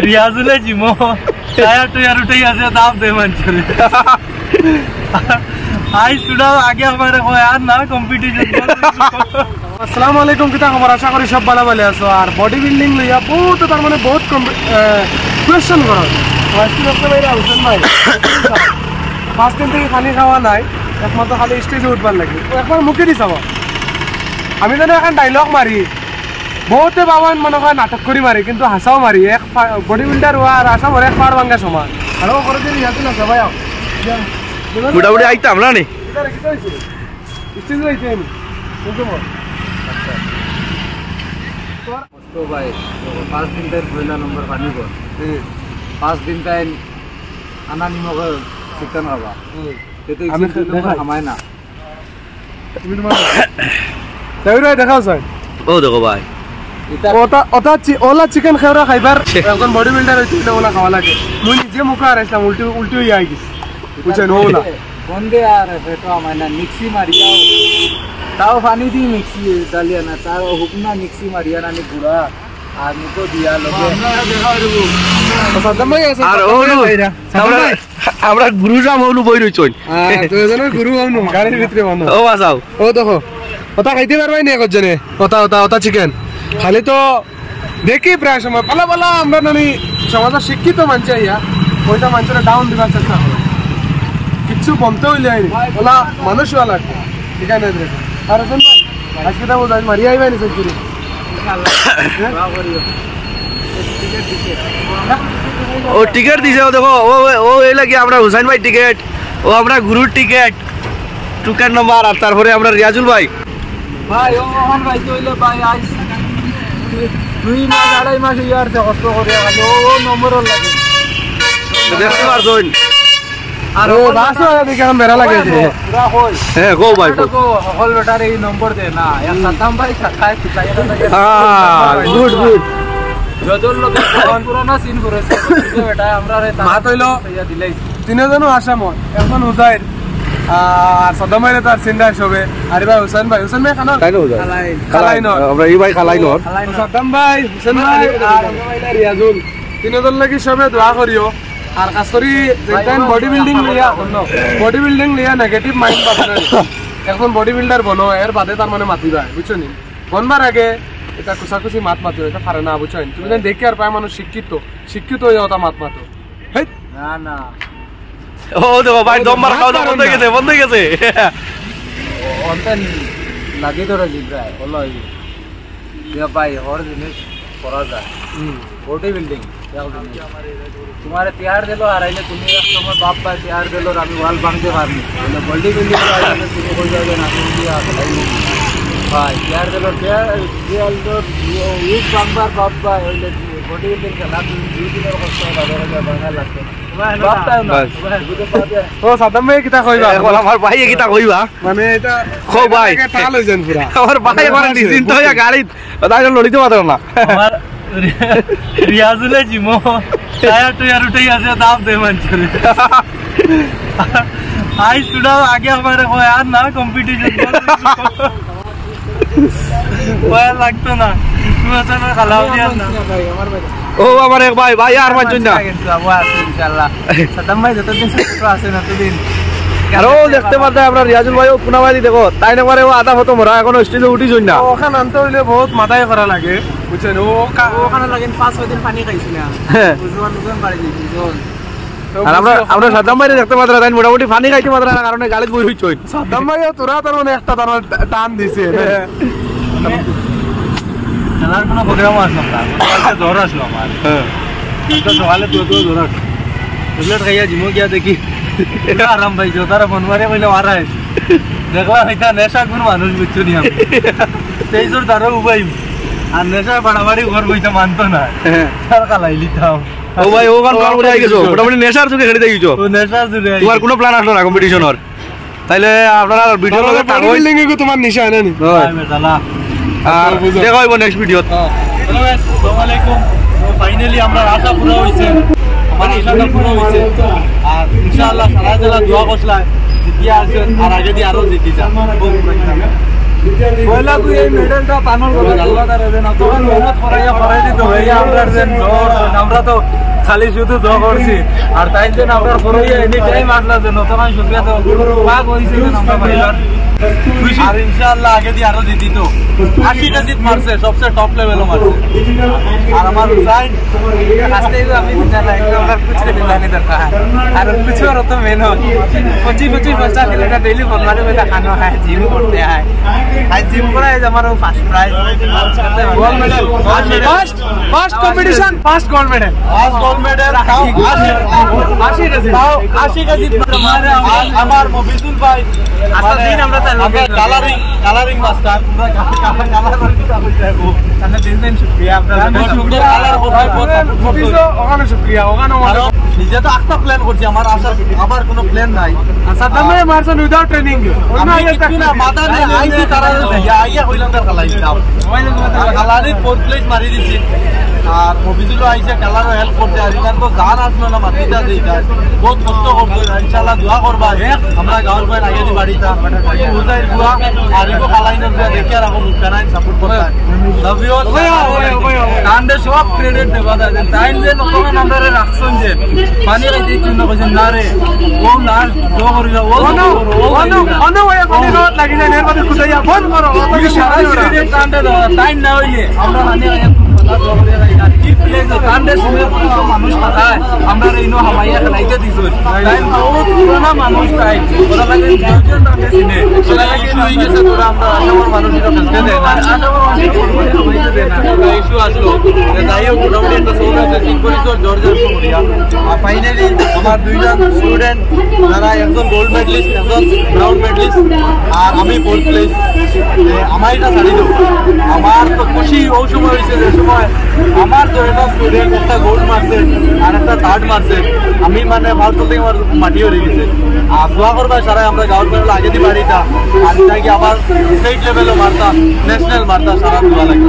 রিয়াজুলে জিমো tyre টুয়ার উঠেই আছে দাম দে মানছরে আই স্টুডেন্ট আগে আমারে কয় আর না কম্পিটিশন আসসালামু আলাইকুম কিতা খবর আশা করি সব ভালো ভালো আছো আর বডি বিল্ডিং লইয়া বহুত তার মানে বহুত কোয়েশ্চন করো ফার্স্ট অফ ভাই হোসেন ভাই ফার্স্ট দিন থেকে খালি খাওয়া নাই একমাত্র খালি স্টেজে উঠবার লাগে একবার মুখে দি চাব আমি জানো এখন ডাইলগ মারি বহুতে বাবান মনে হয় নাটক করে মারি কিন্তু হাসাও মারি এক বডি বিল্ডার হওয়া আর আসামর এক পাড় ভাঙ্গা সমান আর করে যে ইয়াতে না সবাই মোটামুটি আইতাম না নি স্টেজে আইতে আমি কিন্তু तो भाई 5 दिन तक पहला नंबर पानी को 5 दिन तक आना निमक चिकन होगा तो हमें नंबर हमारे ना দেখাও স্যার ও দেখো ভাই ওলা চিকেন খাওয়া খাইবার এখন বডি বিল্ডার হইতে ওলা খাওয়া লাগে মুই নিজে মুখে আর আসলাম উল্টি উল্টি হয়ে আই গেছি বুঝছেন ওলা বন্ধে আর ফেটো हमारे ना मिक्सी मारिया ताव पानी दी मिक्सी डालिया ना ताव हुकना मिक्सी मारिया ना नि पूरा आदमी को दिया लोगे আর ওলু আমরা গুরুরা মৌলু বই রইছন দুজনের গুরু আমনু গাড়ির ভিতরে বন্ধ ও বাসাও ও দেখো ওটা খাইতে পারবাই না একজনে ওটা চিকেন খালি তো দেখি প্রায় সময় পালা পালা আমরা নানি সমাজের শিক্ষিত মানুষ ইয়া ওইটা মানুষের ডাউন দিবার চেষ্টা করে কিচ্ছু বলতে হইলে ওলা মানুষও লাগবে ঠিক আছে আর হোসেন ভাই আজকে তো বোঝাই মারি আইবাই নি সেঞ্চুরি ও টিকেট দিছে ও দেখো ও এই লাগি আমরা হুসাইন ভাই টিকেট ও আমরা গুরুর টিকেট টুকেন নাম্বার আর তারপরে আমরা রিয়াজুল ভাই ভাই ও মোহন ভাই কইলে ভাই আজ 2 মাস 2.5 মাস ইয়ার তে কষ্ট করে গেল ও নম্বর লাগে দেখতে পারছন আর ও বাসও দেখে हम বেরা লাগে পুরা কই হ্যাঁ গো ভাই তো হল বেটার এই নম্বর দে না এক সাতাম ভাই খায় খিলাইয়া লাগে হ্যাঁ গুড গুড যদর লোক পুরানা সিন করেছে বেটা আমরা রে মা তইলো ইয়া দিলাই তিনজনও আসাম এখন হুসাইন আর সদমাইরে তার সিন্ডার সবে আর ভাই হোসেন ভাই খানা খালাই ন আমরা এই ভাই খালাই ন সদম ভাই হোসেন ভাই আর রিয়াজুল তিনজন লাগি সবে দোয়া করিও আর খাস করি যেটাইন বডি বিল্ডিং লিয়া নেগেটিভ মাইন্ড পাবে এখন বডি বিল্ডার বনো এর বাদে তার মানে মাতিবা বুঝছো নি বনবার আগে এটা কুসাকুসি মাত মাতিও এটা পারে না বুঝছো তুমি যেন দেখি আর পায় মানুষ শিক্ষিত হয়ে ওটা মাত মাতো না না ও দেখো ভাই দমবার খাওয়া বন্ধ হয়ে গেছে অন্তন লাগি ধরে জিব্রাই হলো ইয়া ভাই হর জিনিস করা যায় বডি বিল্ডিং तुम्हारे तैयार दिलो आ रही तुम एक समय बाप भाई तैयार दिलो আমি ওয়াল ভাঙতে পারনি বলে বডি বিল্ডিং আইলে তুমি কই যাবে না তুমি দিয়া ভাই তৈয়ার দিলো তৈয়ার তো উইক বাম্বার বাপ ভাই হইলে বডি বিল্ডিং খেলা তুমি 2 দিনের কষ্ট দাদা বাঙা লাগবে ও সাদাম ভাই কিটা কইবা এখন আমার ভাই কিটা কইবা মানে এটা খো ভাই টাল হই যান পুরা আমার ভাই আমার ডিজিন তো হইয়া গাড়ি তাই লড়িতে পারো না আমার রিয়াজুলে জিমো টায়ার টুয়ার উঠেই আছে দাম দে মানছরে আই স্টুডেন্ট আগে আমারে কয় আর না কম্পিটিশন কয় লাগতো না তুমি আসলে খালাও দিয়া না ও আমার এক ভাই আর মানছুন না যাবো আছে ইনশাআল্লাহ সাদাম ভাই যতদিন ছোট আছে না ততদিন আরো দেখতে পারতে আমরা রিয়াজুল ভাইও পুনাবাদি দেখো তাই না পারে ও আধা ফটো মরা এখনো স্টেজে উঠিছুন না ওখান আনতে হইলে বহুত মাথায় করা লাগে বুঝছেন ওখানে লাগেন 5-6 দিন পানি খাইছি না বুঝুয়ান দুজন বাড়ি দিছি আর আমরা সাদাম ভাই দেখতে পারতে তাই মোটামুটি পানি খাইতে পারতে না কারণে গাড়ি বই হইছুন সাদাম ভাই তোরা তার মানে একটা তার টান দিছে খেলার কোনো প্রোগ্রাম আসলাম না জ্বর আসলো আমার হ্যাঁ সকালে তো জ্বর আসলো ট্যাবলেট খাইয়া জিমো গিয়া দেখি আরাম ভাই তারা মন মারে কইলে মারাই দেখলাম এটা নেশা কোন মানুষ বুঝছো নি আমি তেইশোর তারও উপাই আর নেশা বাড়াবাড়ি ঘর বইতে মানতো না তার কালাই লিতাম ও ভাই ও গান কাম করে আই গেছো মোটামুটি নেশার যুগে খেলে দেইছো ও নেশার যুগে তোমার কোনো প্ল্যান আসলো না কম্পিটিশনের তাইলে আপনারা ভিডিও লগে বডি বিল্ডিং এ তোমার নিশা না নি আর দেখাইবো নেক্সট ভিডিওত হ্যালো গাইস আসসালামু আলাইকুম তো ফাইনালি আমরা আশা পুরো হইছে মানে ইনশাআল্লাহ পুরো হইছে আর ইনশাআল্লাহ সারা জেলা দোয়া করছলা জিতিয়া আসেন আর আগে দিয়ে আরো জিতি যান পয়লা তুই এই মেডেলটা পানোর কথা তোলা দেন তখন মেহনত করাই দিত ভাইয়া আমরা যেন আমরা তো খালি শুধু দ করছি আর তাই যেন আমরা করাইয়া এনি টাইম আসলা যেন তখন শুক্রিয়া তো পাক হয়েছে যেন আমরা ভাইবার আর ইনশাআল্লাহ আগে দিয়ে আরো জিতি তো 80টা জিত মারছে সবচেয়ে টপ লেভেলও মারছে আর আমার হুসাইন আজকে আমি জানা একবার কুছরে দিলানি দরকার আর कुछ और तो मेन हो 25-50 किलोमीटर डेली बनवाने में खाना है जिम करते हैं आज जिम करा है हमारा first prize gold medal first competition first gold medal আশি का जीत আমার মফিজুল ভাই আজকে দিন আমরা কালারিং মাস্টার আমরা দিন শুকরিয়া আপনাদের শুকরিয়া কালার মফিজও ওখানে শুকরিয়া ওখানে নিজে তো একটা প্ল্যান করছি আমার আবার কোনো প্ল্যান নাই সাদ্দামে মারছেন উইদাউট ট্রেনিং মাথা নেই আইসি তারা আইয়া হইলাম তার কালারিং ফোর্থ প্লেস মারি দিছি আর মফিজুলও আইসে খেলারও হেল্প করতে আর এখান তো গান আসলো না মাতিটা যেটা বহুত কষ্ট করছো ইনশাল্লাহ দোয়া করবা আমরা গাঁর বাইরে আগে দি বাড়িটা বুঝাই দোয়া আর এগো খালাইনের দেখে রাখো মুখখানাই সাপোর্ট করতে লাভ ইউ কান্দে সব ক্রেডিট দেবা দেন টাইম যে নকমান আমরা রাখছন যে পানি রাইতে চিন্তা কইছেন না রে ও না দো করিবা ও অনো ওয়া পানি রত লাগি যায় এর মধ্যে খুদাইয়া বন্ধ করো সারা ক্রেডিট কান্দে টাইম না হইলে আমরা মানে মানুষ পাঠায় আমরা ইনো হামাইয়া খেলাইতে দিছো বহুত পুরানা মানুষ তাই ওরা লাগে চিনে ওরা লাগে হয়ে গেছে তোরা আমরা আসামের মানুষ এটা খেলতে দেয় না আসামের মানুষ খেলতে দেয় না ইস্যু আসলো যাই হোক মোটামুটি একটা শো আছে সিনপরিচর জর্জের করিয়া আর ফাইনালি আমার দুইজন স্টুডেন্ট যারা একজন গোল্ড মেডেলিস্ট একজন ব্রাউন মেডেলিস্ট আর আমি ফোর্থ প্লেস আমার এটা ছাড়ি দেবো আমার তো খুশি ওই সময় হয়েছে যে সময় আমার তো এটা স্টুডেন্ট একটা গোল্ড মারছে আর একটা থার্ড মারছে আমি মানে ভারত থেকে আমার মাটিও রেখেছে আর দোয়া করবা সারা আমরা গাঁর বেলা আগে দিয়ে বাড়িটা আর কি আবার স্টেট লেভেলও মারতাম ন্যাশনাল মারতাম সারা দোয়া লাগে